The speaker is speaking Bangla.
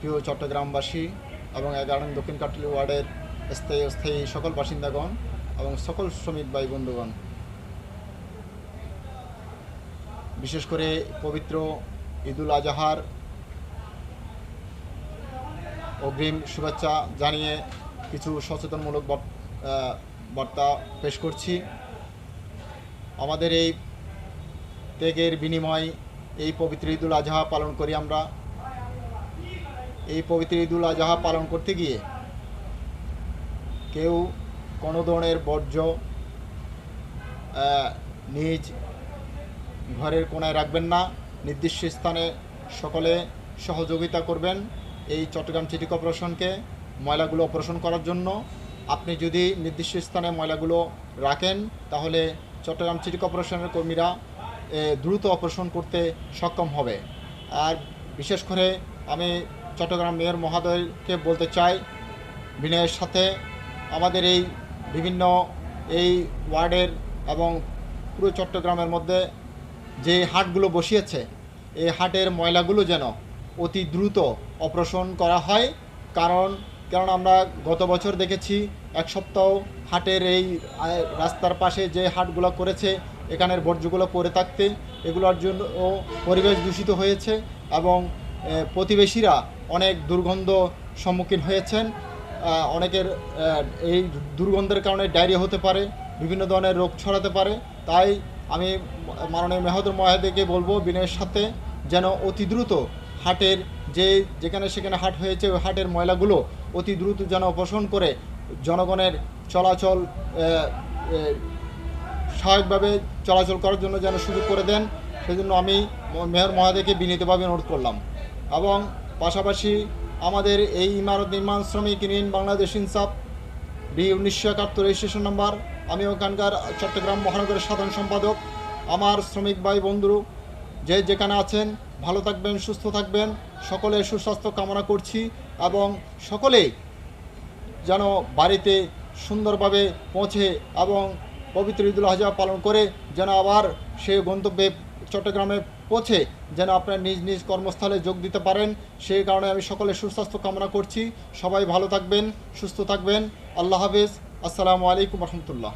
প্রিয় চট্টগ্রামবাসী এবং 11 নং দক্ষিণ কাটলি ওয়ার্ডের স্থায়ী অস্থায়ী সকল বাসিন্দাগণ এবং সকল শ্রমিক ভাই বন্ধুগণ, বিশেষ করে পবিত্র ঈদুল আজহার অগ্রিম শুভেচ্ছা জানিয়ে কিছু সচেতনমূলক বার্তা পেশ করছি। আমাদের এই ত্যাগের বিনিময় এই পবিত্র ঈদুল আজহা পালন করি আমরা। এই পবিত্র ঈদুল আজহা পালন করতে গিয়ে কেউ কোনো ধরনের বর্জ্য নিজ ঘরের কোণায় রাখবেন না। নির্দিষ্ট স্থানে সকলে সহযোগিতা করবেন এই চট্টগ্রাম সিটি কর্পোরেশনকে ময়লাগুলো অপারেশন করার জন্য। আপনি যদি নির্দিষ্ট স্থানে ময়লাগুলো রাখেন তাহলে চট্টগ্রাম সিটি কর্পোরেশনের কর্মীরা দ্রুত অপারেশন করতে সক্ষম হবে। আর বিশেষ করে আমি চট্টগ্রাম মেয়র মহোদয়কে বলতে চাই, বিনয়ের সাথে আমাদের এই বিভিন্ন এই ওয়ার্ডের এবং পুরো চট্টগ্রামের মধ্যে যে হাটগুলো বসিয়েছে এই হাটের ময়লাগুলো যেন অতি দ্রুত অপারেশন করা হয়। কারণ আমরা গত বছর দেখেছি এক সপ্তাহ হাটের এই রাস্তার পাশে যে হাটগুলো করেছে এখানের বর্জ্যগুলো পড়ে থাকতে এগুলোর জন্য পরিবেশ দূষিত হয়েছে এবং প্রতিবেশীরা অনেক দুর্গন্ধ সম্মুখীন হয়েছেন। অনেকের এই দুর্গন্ধের কারণে ডায়রিয়া হতে পারে, বিভিন্ন ধরনের রোগ ছড়াতে পারে। তাই আমি মাননীয় মহোদয়কে বলবো বিনয়ের সাথে যেন অতি দ্রুত হাটের যেখানে সেখানে হাট হয়েছে ওই হাটের ময়লাগুলো অতি দ্রুত যেন অপসারণ করে জনগণের চলাচল স্বাভাবিকভাবে চলাচল করার জন্য যেন সুযোগ করে দেন, সেজন্য আমি মেয়র মহোদয়কে বিনীতভাবে অনুরোধ করলাম। এবং পাশাপাশি আমাদের এই ইমারত নির্মাণ শ্রমিক ইউনিয়ন বাংলাদেশ ইনসাফ বি 1971 রেজিস্ট্রেশন নাম্বার, আমি ওখানকার চট্টগ্রাম মহানগরের সাধারণ সম্পাদক। আমার শ্রমিক ভাই বন্ধু যে যেখানে আছেন ভালো থাকবেন, সুস্থ থাকবেন, সকলের সুস্বাস্থ্য কামনা করছি এবং সকলেই যেন বাড়িতে সুন্দরভাবে পৌঁছে এবং পবিত্র ঈদুল আজহা পালন করে যেন আবার সে গন্তব্যে চট্টগ্রামে পৌঁছে যেন আপনার নিজ নিজ কর্মস্থলে যোগ দিতে পারেন। সেই কারণে আমি সকলের সুস্বাস্থ্য কামনা করছি। সবাই ভালো থাকবেন, সুস্থ থাকবেন। আল্লাহ হাফেজ। আসসালামু আলাইকুম রহমতুল্লাহ।